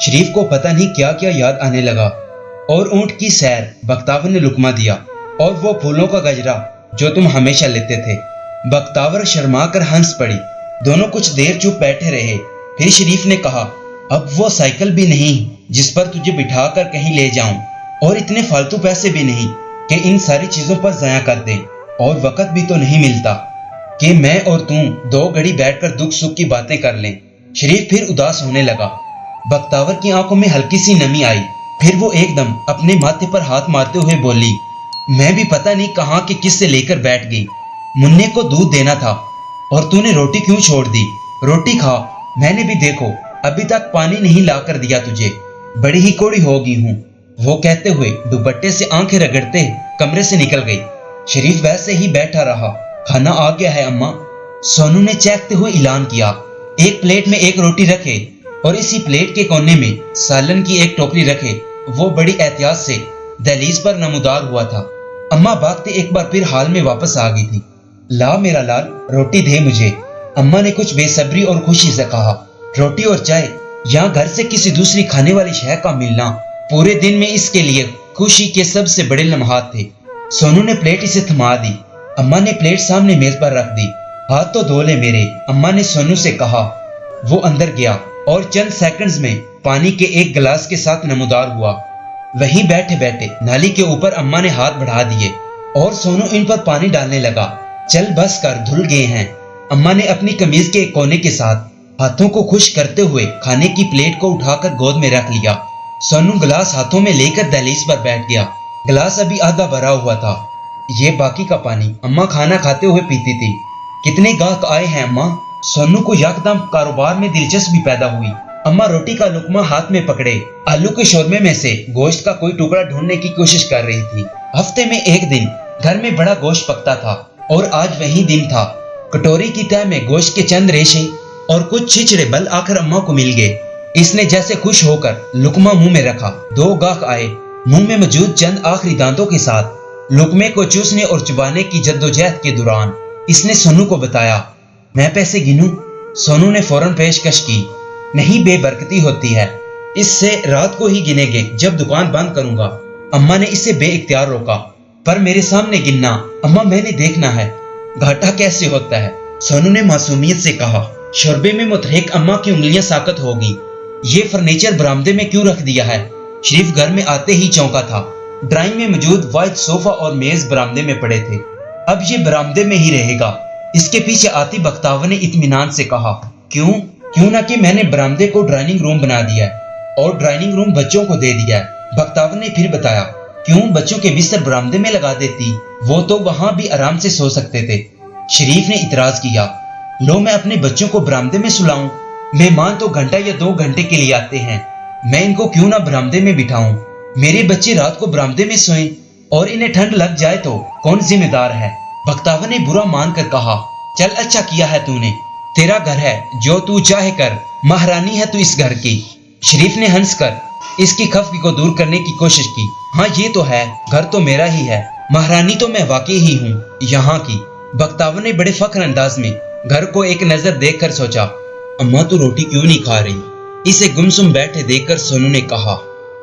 शरीफ को पता नहीं क्या क्या याद आने लगा। और ऊंट की सैर, बख्तावर ने लुकमा दिया, और वो फूलों का गजरा जो तुम हमेशा लेते थे। बख्तावर शर्मा कर हंस पड़ी। दोनों कुछ देर चुप बैठे रहे। फिर शरीफ ने कहा, अब वो साइकिल भी नहीं जिस पर तुझे बिठा कर कहीं ले जाऊं, और इतने फालतू पैसे भी नहीं कि इन सारी चीजों पर जाया कर दें, और वक्त भी तो नहीं मिलता कि मैं और तू 2 घड़ी बैठकर दुख सुख की बातें कर लें। शरीफ फिर उदास होने लगा। बख्तावर की आंखों में हल्की सी नमी आई। फिर वो एकदम अपने माथे पर हाथ मारते हुए बोली, मैं भी पता नहीं कहां के किससे लेकर बैठ गई। मुन्ने को दूध देना था और तूने रोटी क्यों छोड़ दी? रोटी खा, मैंने भी देखो अभी तक पानी नहीं ला कर दिया तुझे, बड़ी ही कोड़ी हो गई हूँ। वो कहते हुए दुपट्टे से आंखें रगड़ते कमरे से निकल गई। शरीफ वैसे ही बैठा रहा। खाना आ गया है अम्मा, सोनू ने चहकते हुए ऐलान किया। एक प्लेट में 1 रोटी रखे और इसी प्लेट के कोने में सालन की 1 टोकरी रखे। वो बड़ी एहतियात से दहलीज पर नमूदार हुआ था। अम्मा भागते एक बार फिर हाल में वापस आ गई थी। ला मेरा लाल, रोटी दे मुझे, अम्मा ने कुछ बेसब्री और खुशी से कहा। रोटी और चाय, यहाँ घर से किसी दूसरी खाने वाली शय का मिलना पूरे दिन में इसके लिए खुशी के सबसे बड़े लम्हात थे। सोनू ने प्लेट इसे थमा दी। अम्मा ने प्लेट सामने मेज पर रख दी। हाथ तो धो ले मेरे, अम्मा ने सोनू से कहा। वो अंदर गया और चंद सेकंड्स में पानी के 1 गिलास के साथ नमूदार हुआ। वहीं बैठे बैठे नाली के ऊपर अम्मा ने हाथ बढ़ा दिए और सोनू इन पर पानी डालने लगा। चल बस कर, धुल गए हैं, अम्मा ने अपनी कमीज के एक कोने के साथ हाथों को खुश करते हुए खाने की प्लेट को उठाकर गोद में रख लिया। सोनू गिलास हाथों में लेकर दहलीज पर बैठ गया। गिलास अभी आधा भरा हुआ था। ये बाकी का पानी अम्मा खाना खाते हुए पीती थी। कितने गाहक आए हैं अम्मा? सोनू को यकदम कारोबार में दिलचस्पी पैदा हुई। अम्मा रोटी का लुकमा हाथ में पकड़े आलू के शोरमे में से गोश्त का कोई टुकड़ा ढूंढने की कोशिश कर रही थी। हफ्ते में 1 दिन घर में बड़ा गोश्त पकता था और आज वही दिन था। कटोरी की तह में गोश्त के चंद रेशे और कुछ छिछड़े बल आकर अम्मा को मिल गए। इसने जैसे खुश होकर लुकमा मुंह में रखा। 2 गाहक आए। मुंह में मौजूद चंद आखिरी दांतों के साथ लुकमे को चूसने और चबाने की जद्दोजहद के दौरान इसने सोनू को बताया, मैं पैसे गिनूं? सोनू ने फौरन पेशकश की। नहीं, बेबरकती होती है, इससे रात को ही गिनेंगे जब दुकान बंद करूंगा। अम्मा ने इसे बेइख्तियार रोका। पर मेरे सामने गिनना अम्मा, मैंने देखना है। घाटा कैसे होता है? सोनू ने मासूमियत से कहा। शोरबे में मुतहरिक अम्मा की उंगलियां साकत होगी। ये फर्नीचर बरामदे में क्यों रख दिया है? शरीफ घर में आते ही चौंका था। ड्राइंग में मौजूद वाइट सोफा और मेज बरामदे में पड़े थे। अब ये बरामदे में ही रहेगा। इसके पीछे आती बख्तावर ने इत्मीनान से कहा, क्यों ना कि मैंने बरामदे को डाइनिंग रूम बना दिया है और डाइनिंग रूम बच्चों को दे दिया है। बख्तावर ने फिर बताया, क्यों बच्चों के बिस्तर बरामदे में लगा देती, वो तो वहां भी आराम से सो सकते थे। शरीफ ने इतराज किया, लो मैं अपने बच्चों को बरामदे में सुलाऊं? मेहमान तो घंटा या 2 घंटे के लिए आते हैं, मैं इनको क्यों ना बरामदे में बिठाऊं? मेरे बच्चे रात को बरामदे में सोएं और इन्हें ठंड लग जाए तो कौन जिम्मेदार है? बख्तावर ने बुरा मानकर कहा, चल अच्छा किया है तूने, तेरा घर है, जो तू चाहे कर, महारानी है तू इस घर की। शरीफ ने हंसकर इसकी खफगी को दूर करने की कोशिश की। हाँ ये तो है, घर तो मेरा ही है, महारानी तो मैं वाकई ही हूँ यहाँ की। बख्तावर ने बड़े फख्र अंदाज में घर को एक नजर देखकर सोचा, अम्मा तू रोटी क्यों नहीं खा रही? इसे गुमसुम बैठे देखकर सोनू ने कहा।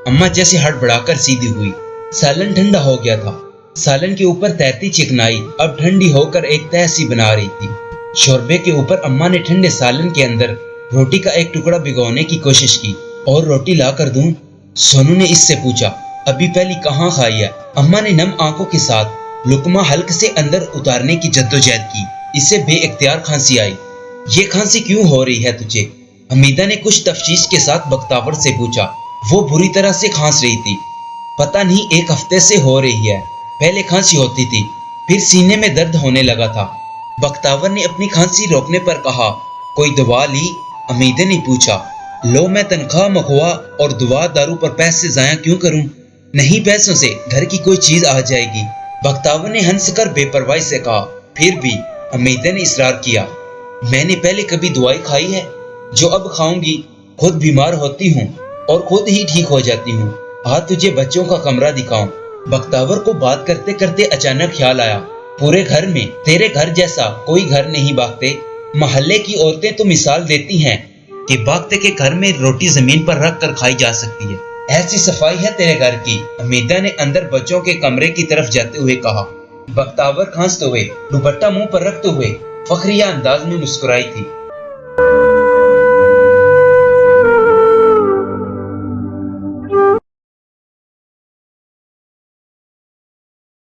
अम्मा जैसे हड़बड़ाकर सीधी हुई। सालन ठंडा हो गया था। सालन के ऊपर तैरती चिकनाई अब ठंडी होकर एक तह सी बना रही थी। शोरबे के ऊपर अम्मा ने ठंडे सालन के अंदर रोटी का एक टुकड़ा भिगोने की कोशिश की। और रोटी ला कर दूं? सोनू ने इससे पूछा। अभी पहली कहाँ खाई है? अम्मा ने नम आंखों के साथ लुकमा हल्क से अंदर उतारने की जद्दोजहद की। इससे बेइख्तियार खांसी आई। ये खांसी क्यों हो रही है तुझे? हमीदा ने कुछ तफ्तीश के साथ बख्तावर से पूछा। वो बुरी तरह से खांस रही थी। पता नहीं 1 हफ्ते से हो रही है। पहले खांसी होती थी, फिर सीने में दर्द होने लगा था। बख्तावर ने अपनी खांसी रोकने पर कहा, कोई दवा ली? हमीदा ने पूछा। लो मैं तनख्वाह मखवा और दवा दारू पर पैसे जाया क्यों करूं? नहीं, पैसों से घर की कोई चीज आ जाएगी। बख्तावर ने हंसकर बेपरवाही से कहा। फिर भी हमीदा ने इसरार किया। मैंने पहले कभी दवाई खाई है? जो अब खाऊंगी। खुद बीमार होती हूँ और खुद ही ठीक हो जाती हूँ। आज तुझे बच्चों का कमरा दिखाऊं। बख्तावर को बात करते करते अचानक ख्याल आया, पूरे घर में तेरे घर जैसा कोई घर नहीं बागते। मोहल्ले की औरतें तो मिसाल देती हैं کہ بغت کے گھر میں روٹی زمین پر رکھ کر کھائی جا سکتی ہے۔ ایسی صفائی ہے تیرے گھر کی، حمیدہ نے اندر بچوں کے کمرے کی طرف جاتے ہوئے کہا۔ بختیور کھانستے ہوئے، دوپٹہ منہ پر رکھتے ہوئے فخریہ انداز میں مسکرائی تھی۔